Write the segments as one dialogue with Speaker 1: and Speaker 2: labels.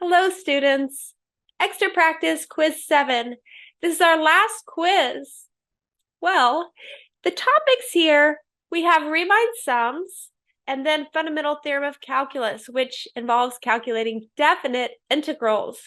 Speaker 1: Hello, students. Extra practice quiz 7. This is our last quiz. Well, the topics here, we have Riemann sums and then fundamental theorem of calculus, which involves calculating definite integrals.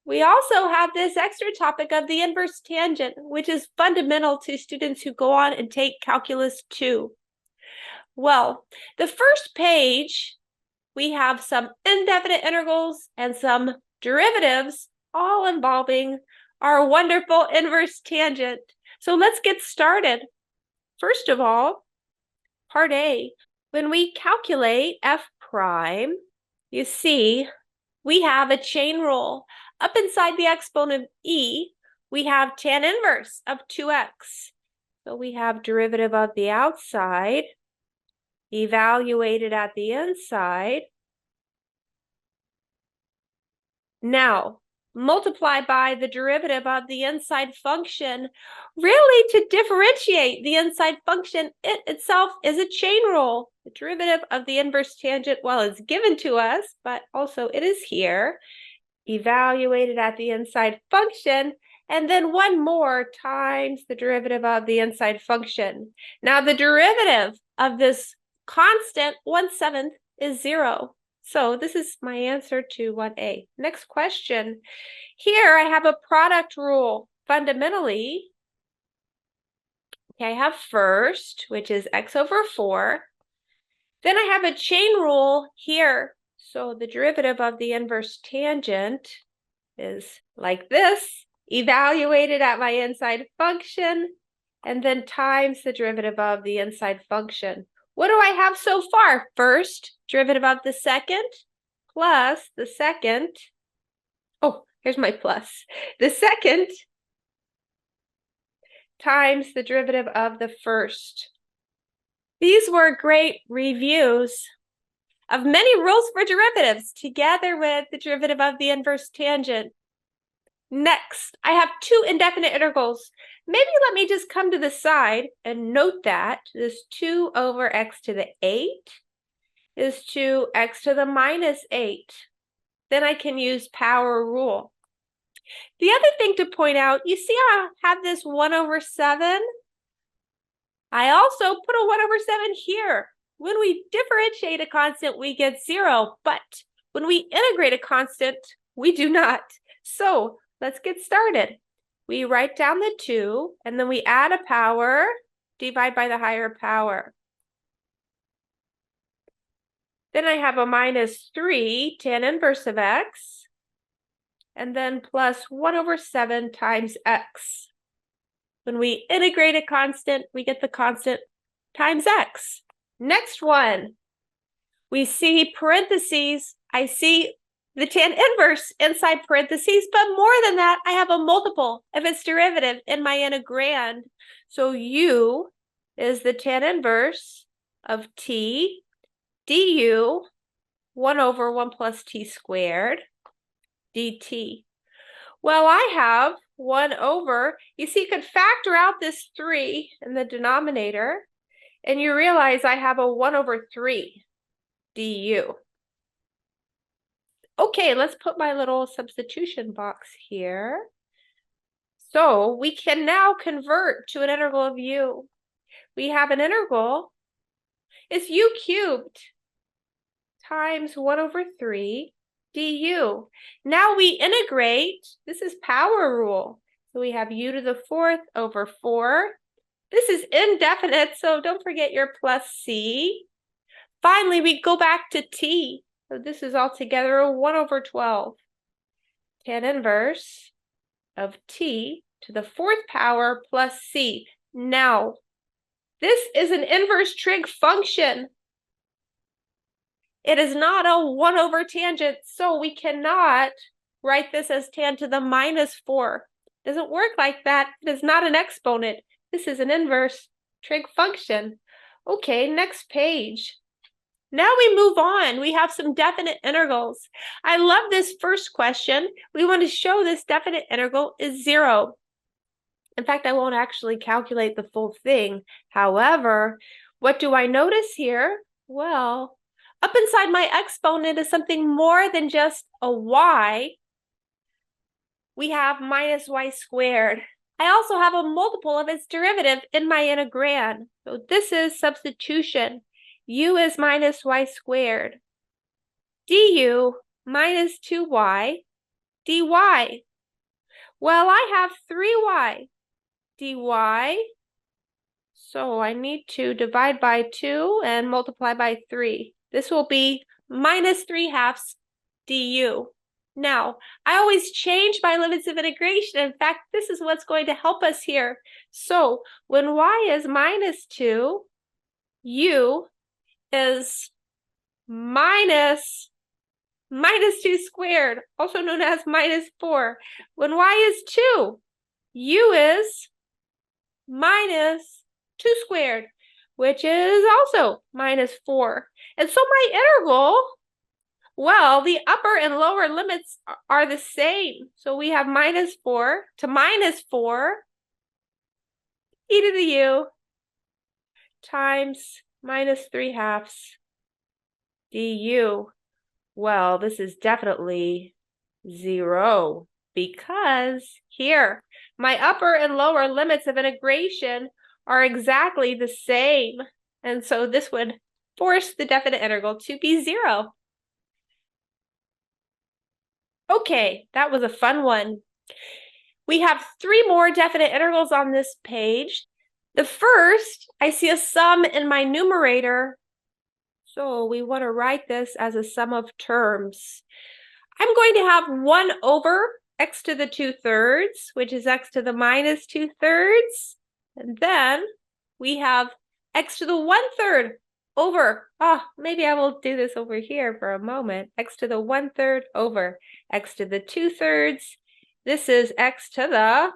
Speaker 1: We also have this extra topic of the inverse tangent, which is fundamental to students who go on and take calculus 2. Well, the first page, we have some indefinite integrals and some derivatives, all involving our wonderful inverse tangent. So let's get started. First of all, part A, when we calculate f prime, you see we have a chain rule. Up inside the exponent e, we have tan inverse of 2x. So we have derivative of the outside evaluated at the inside. Now, multiply by the derivative of the inside function, really to differentiate the inside function. It itself is a chain rule. The derivative of the inverse tangent, well, is given to us, but also it is here, evaluated at the inside function, and then one more times the derivative of the inside function. Now, the derivative of this constant 1/7 is 0. So this is my answer to 1A. Next question. Here I have a product rule. Fundamentally, okay, I have first, which is x over 4. Then I have a chain rule here. So the derivative of the inverse tangent is like this, evaluated at my inside function, and then times the derivative of the inside function. What do I have so far? First, derivative of the second, plus the second. Oh, here's my plus. The second times the derivative of the first. These were great reviews of many rules for derivatives together with the derivative of the inverse tangent. Next, I have two indefinite integrals. Maybe let me just come to the side and note that this 2 over x to the 8 is 2x to the minus 8. Then I can use power rule. The other thing to point out, you see how I have this 1 over 7? I also put a 1 over 7 here. When we differentiate a constant, we get 0, but when we integrate a constant, we do not. So let's get started. We write down the 2, and then we add a power, divide by the higher power. Then I have a minus 3 tan inverse of x, and then plus 1 over 7 times x. When we integrate a constant, we get the constant times x. Next one, we see parentheses. I see the tan inverse inside parentheses, but more than that, I have a multiple of its derivative in my integrand. So u is the tan inverse of t du 1 over 1 plus t squared dt. Well, I have 1 over, you see, you could factor out this 3 in the denominator, and you realize I have a 1 over 3 du. Okay, let's put my little substitution box here. So we can now convert to an integral of u. We have an integral. It's u cubed times 1 over 3 du. Now we integrate. This is power rule. So we have u to the 4th over 4. This is indefinite, so don't forget your plus c. Finally, we go back to t. So this is altogether a 1 over 12. Tan inverse of t to the 4th power plus c. Now, this is an inverse trig function. It is not a 1 over tangent, so we cannot write this as tan to the minus 4. It doesn't work like that. It is not an exponent. This is an inverse trig function. Okay, next page. Now we move on. We have some definite integrals. I love this first question. We want to show this definite integral is 0. In fact, I won't actually calculate the full thing. However, what do I notice here? Well, Up inside my exponent is something more than just a y. We have minus y squared. I also have a multiple of its derivative in my integrand. So this is substitution. U is minus y squared. Du minus 2y dy. Well, I have 3y dy. So I need to divide by 2 and multiply by 3. This will be minus 3/2 du. Now, I always change my limits of integration. In fact, this is what's going to help us here. So when y is minus 2, u is minus 2 squared, also known as minus 4. When y is 2, u is minus 2 squared, which is also minus 4. And so my integral, well, the upper and lower limits are the same. So we have minus 4 to minus 4 e to the u times minus 3/2 du. Well, this is definitely 0 because here, my upper and lower limits of integration are exactly the same. And so this would force the definite integral to be 0. Okay, that was a fun one. We have 3 more definite integrals on this page. The first, I see a sum in my numerator. So we want to write this as a sum of terms. I'm going to have 1 over x to the 2/3, which is x to the minus 2/3. And then we have x to the 1/3 over, maybe I will do this over here for a moment. X to the 1/3 over x to the 2/3. This is x to the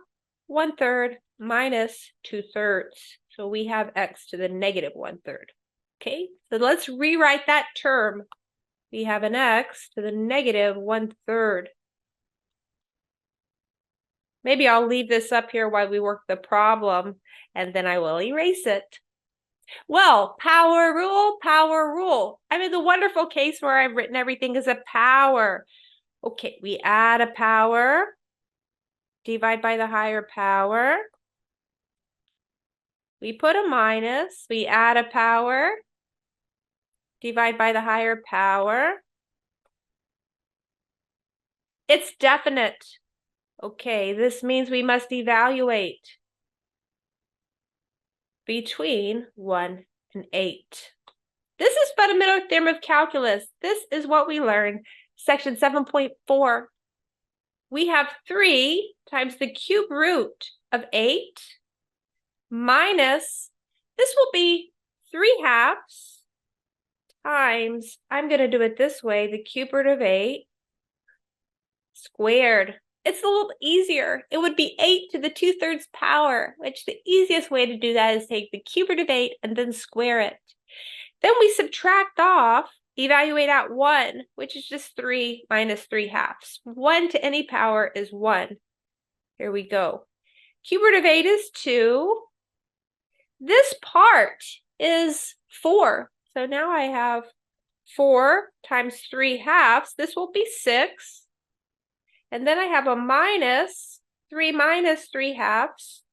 Speaker 1: 1/3 minus 2/3. So we have x to the negative 1/3. Okay, so let's rewrite that term. We have an x to the negative 1/3. Maybe I'll leave this up here while we work the problem, and then I will erase it. Well, power rule, power rule. I'm in the wonderful case where I've written everything as a power. Okay, we add a power, divide by the higher power. We put a minus, we add a power, divide by the higher power. It's definite. Okay, this means we must evaluate between 1 and 8. This is fundamental theorem of calculus. This is what we learned, section 7.4. We have 3 times the cube root of 8 minus, this will be 3/2 times, I'm going to do it this way, the cube root of 8 squared. It's a little easier. It would be 8 to the 2/3 power, which the easiest way to do that is take the cube root of 8 and then square it. Then we subtract off, evaluate out 1, which is just 3 minus 3/2. 1 to any power is 1. Here we go. Cube root of 8 is 2. This part is 4. So now I have 4 times 3/2. This will be 6. And then I have a minus. 3 minus 3/2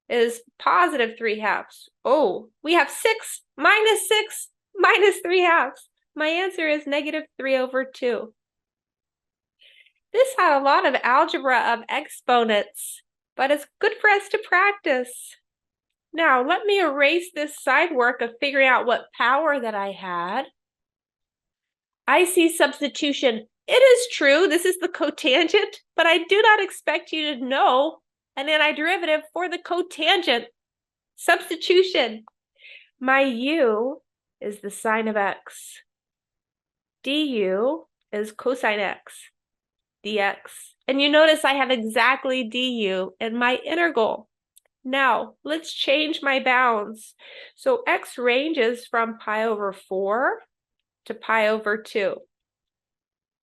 Speaker 1: is positive 3/2. Oh, we have 6 minus 3/2. My answer is negative 3/2. This had a lot of algebra of exponents, but it's good for us to practice. Now, let me erase this side work of figuring out what power that I had. I see substitution. It is true, this is the cotangent, but I do not expect you to know an antiderivative for the cotangent. Substitution. My u is the sine of x. Du is cosine x, dx. And you notice I have exactly du in my integral. Now, let's change my bounds. So x ranges from pi over 4 to pi over 2.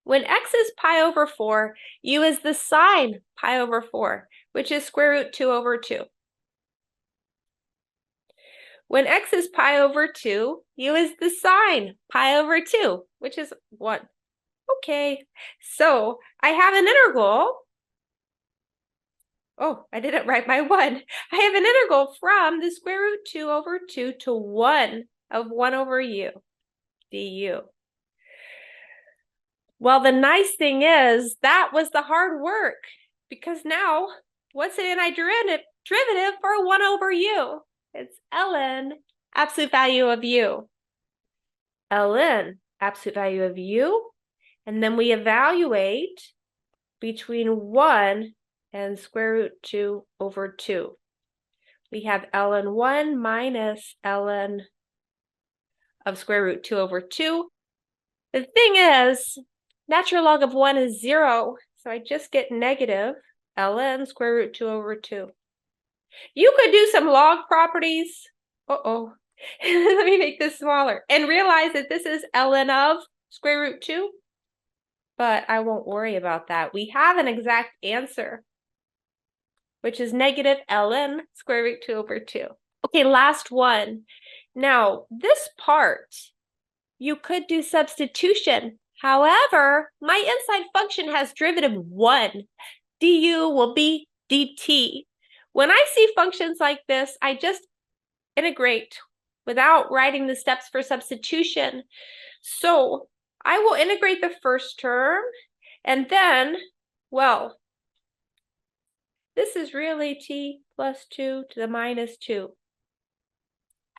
Speaker 1: When x is pi over 4, u is the sine pi over 4, which is square root 2 over 2. When x is pi over 2, u is the sign, pi over 2, which is 1. Okay, so I have an integral. Oh, I didn't write my 1. I have an integral from the square root 2 over 2 to 1 of 1 over u du. Well, the nice thing is that was the hard work, because now what's an antiderivative for 1 over u? It's ln absolute value of u. ln absolute value of u, and then we evaluate between 1 and square root 2 over 2. We have ln 1 minus ln of square root 2 over 2. The thing is, natural log of 1 is 0, so I just get negative ln square root 2 over 2. You could do some log properties. Uh-oh. Let me make this smaller. And realize that this is ln of square root 2. But I won't worry about that. We have an exact answer, which is negative ln square root 2 over 2. Okay, last one. Now, this part, you could do substitution. However, my inside function has derivative 1. du will be dt. When I see functions like this, I just integrate without writing the steps for substitution. So I will integrate the first term, and then, well, this is really t plus 2 to the minus 2.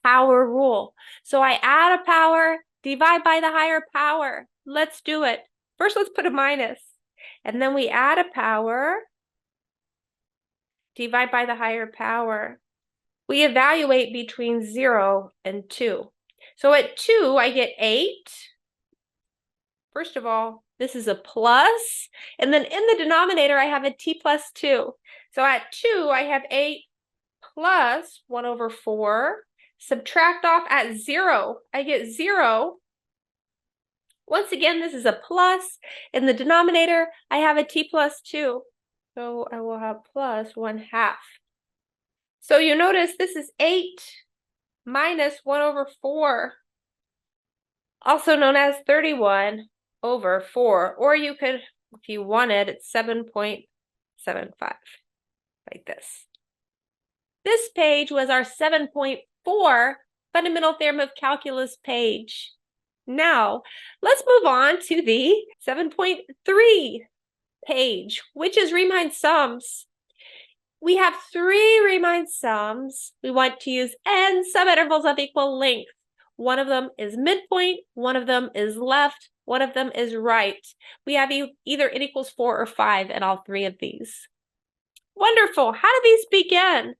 Speaker 1: Power rule. So I add a power, divide by the higher power. Let's do it. First, let's put a minus. And then we add a power, divide by the higher power. We evaluate between 0 and 2. So at 2, I get 8. First of all, this is a plus. And then in the denominator, I have a t plus 2. So at 2, I have 8 plus 1 over 4. Subtract off at 0. I get 0. Once again, this is a plus. In the denominator, I have a t plus 2. So I will have plus 1/2. So you notice this is 8 minus 1 over 4, also known as 31 over 4. Or you could, if you wanted, it's 7.75, like this. This page was our 7.4 Fundamental Theorem of Calculus page. Now, let's move on to the 7.3 page, which is Riemann sums. We have 3 Riemann sums. We want to use n subintervals of equal length. One of them is midpoint, one of them is left, one of them is right. We have either n equals 4 or 5 in all 3 of these. Wonderful. How do these begin?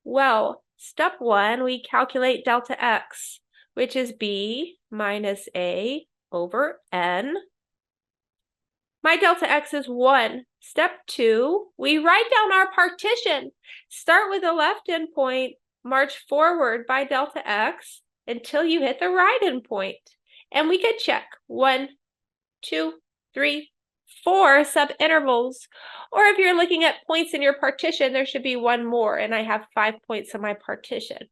Speaker 1: Well, step 1, we calculate delta x, which is b minus a over n. My delta x is 1. Step 2, we write down our partition. Start with the left endpoint, march forward by delta x until you hit the right endpoint. And we could check 1, 2, 3, 4 subintervals. Or if you're looking at points in your partition, there should be 1 more, and I have 5 points in my partition.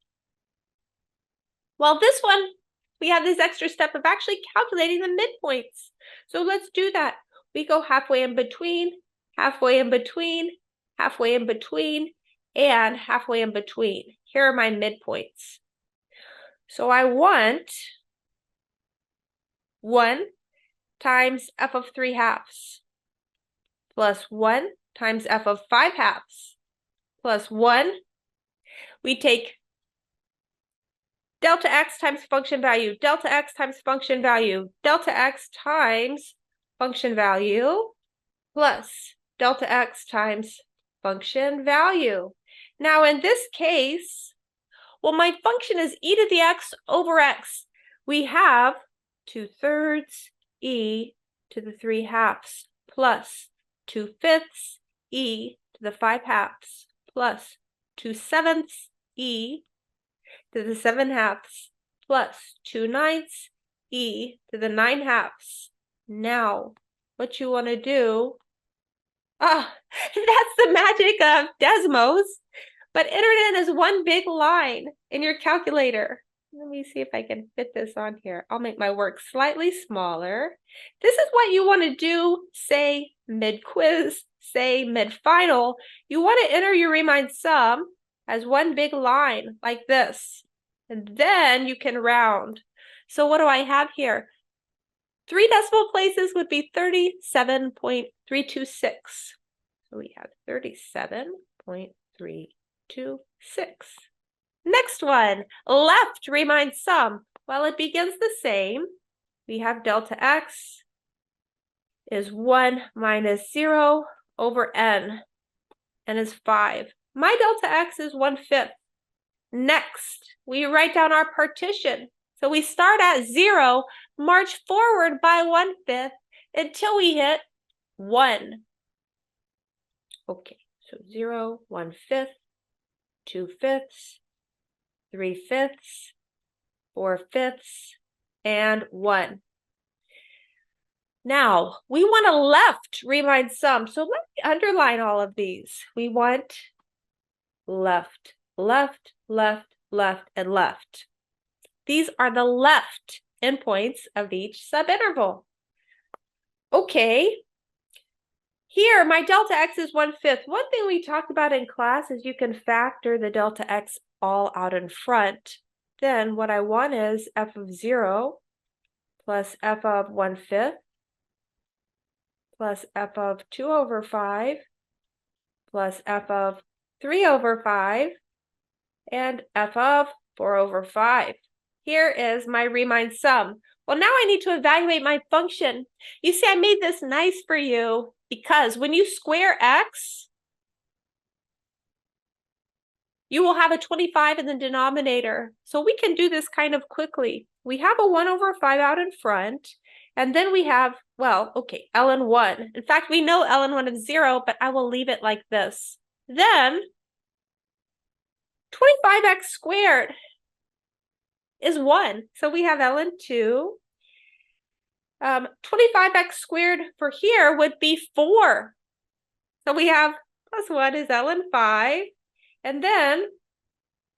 Speaker 1: Well, this one, we have this extra step of actually calculating the midpoints. So let's do that. We go halfway in between, halfway in between, halfway in between, and halfway in between. Here are my midpoints. So I want 1 times f of 3/2 plus 1 times f of 5/2 plus 1. We take delta x times function value, delta x times function value, delta x times function value, plus delta x times function value. Now in this case, well, my function is e to the x over x. We have 2/3 e to the 3/2 plus 2/5 e to the 5/2 plus 2/7 e to the 7/2 plus 2/9 e to the 9/2. Now, what you want to do, that's the magic of Desmos. but enter it in as one big line in your calculator. Let me see if I can fit this on here. I'll make my work slightly smaller. This is what you want to do, say mid-quiz, say mid-final. You want to enter your Riemann sum as one big line like this, and then you can round. So what do I have here? 3 decimal places would be 37.326. So we have 37.326. Next one, left Riemann sum. Well, it begins the same. We have delta x is 1 minus 0 over n, and is 5. My delta x is 1/5. Next, we write down our partition. So we start at 0, march forward by 1/5 until we hit 1. Okay, so 0, 1/5, 2/5, 3/5, 4/5, and 1. Now, we want a left Riemann sum. So let me underline all of these. We want left, left, left, left, and left. These are the left endpoints of each subinterval. Okay. Here, my delta x is 1/5. One thing we talked about in class is you can factor the delta x all out in front. Then what I want is f of 0 plus f of 1/5 plus f of 2 over 5 plus f of 3 over 5 and f of 4 over 5. Here is my Riemann sum. Well, now I need to evaluate my function. You see, I made this nice for you because when you square x, you will have a 25 in the denominator. So we can do this kind of quickly. We have a 1 over 5 out in front, and then we have, well, okay, ln1. In fact, we know ln1 is 0, but I will leave it like this. Then 25x squared is 1. So we have ln2. 25x squared for here would be 4. So we have plus 1 is ln5. And then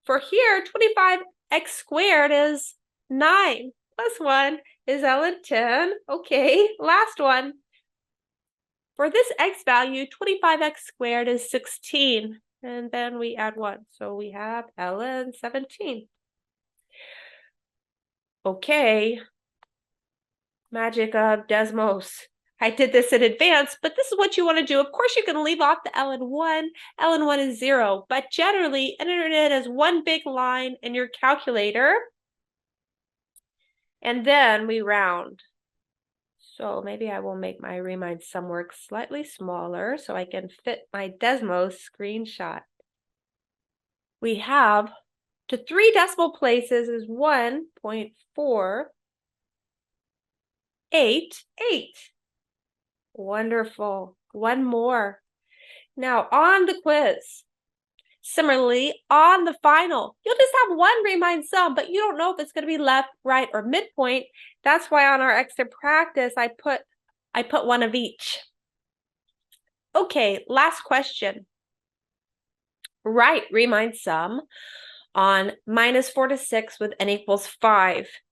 Speaker 1: for here, 25x squared is 9. Plus 1 is ln10. Okay, last one. For this x value, 25x squared is 16. And then we add 1. So we have ln17. Okay. Magic of Desmos. I did this in advance, but this is what you want to do. Of course, you can leave off the ln1. ln1 is 0, but generally, enter it as one big line in your calculator. And then we round. So maybe I will make my Riemann sum work slightly smaller so I can fit my Desmos screenshot. We have to 3 decimal places is 1.488. Wonderful. One more. Now on the quiz. Similarly, on the final, you'll just have one Riemann sum, but you don't know if it's going to be left, right, or midpoint. That's why on our extra practice, I put one of each. Okay, last question. Write Riemann sum on -4 to 6 with n equals 5.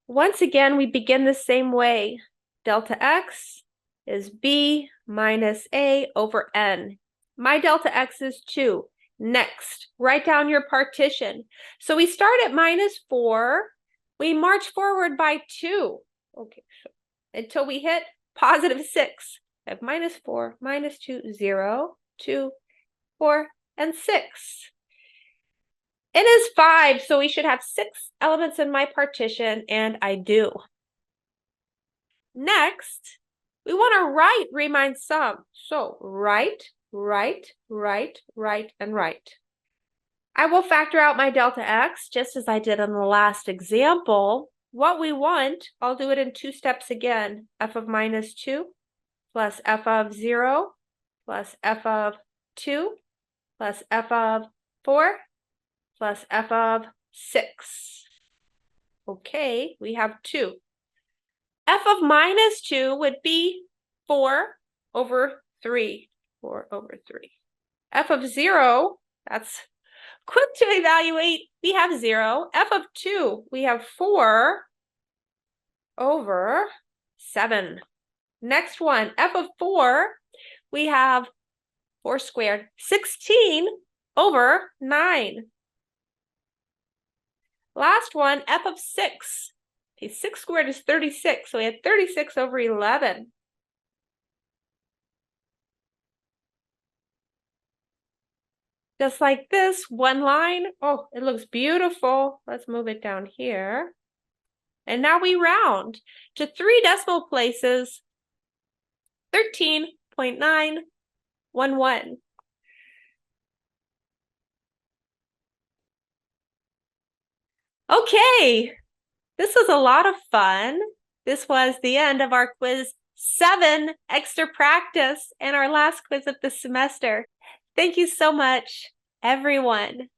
Speaker 1: Once again, we begin the same way. Delta x is b minus a over n. My delta x is 2. Next, write down your partition. So we start at -4. We march forward by 2. Okay, so until we hit +6. I have -4, -2, 0, 2, 4, and 6. It is 5, so we should have 6 elements in my partition, and I do. Next, we want to write Riemann sum. So write, write, write, write, and write. I will factor out my delta x just as I did in the last example. What we want, I'll do it in 2 steps again. F of -2 plus f of 0 plus f of 2 plus f of 4 plus f of 6. Okay, we have 2. F of -2 would be 4 over 3. 4 over 3. F of 0, that's Quick to evaluate, we have 0. F of 2, we have 4 over 7. Next one, F of 4, we have 4 squared, 16 over 9. Last one, F of 6. Okay, 6 squared is 36, so we had 36 over 11. Just like this, one line. Oh, it looks beautiful. Let's move it down here. And now we round to 3 decimal places, 13.911. Okay, this was a lot of fun. This was the end of our quiz 7 extra practice and our last quiz of the semester. Thank you so much, everyone.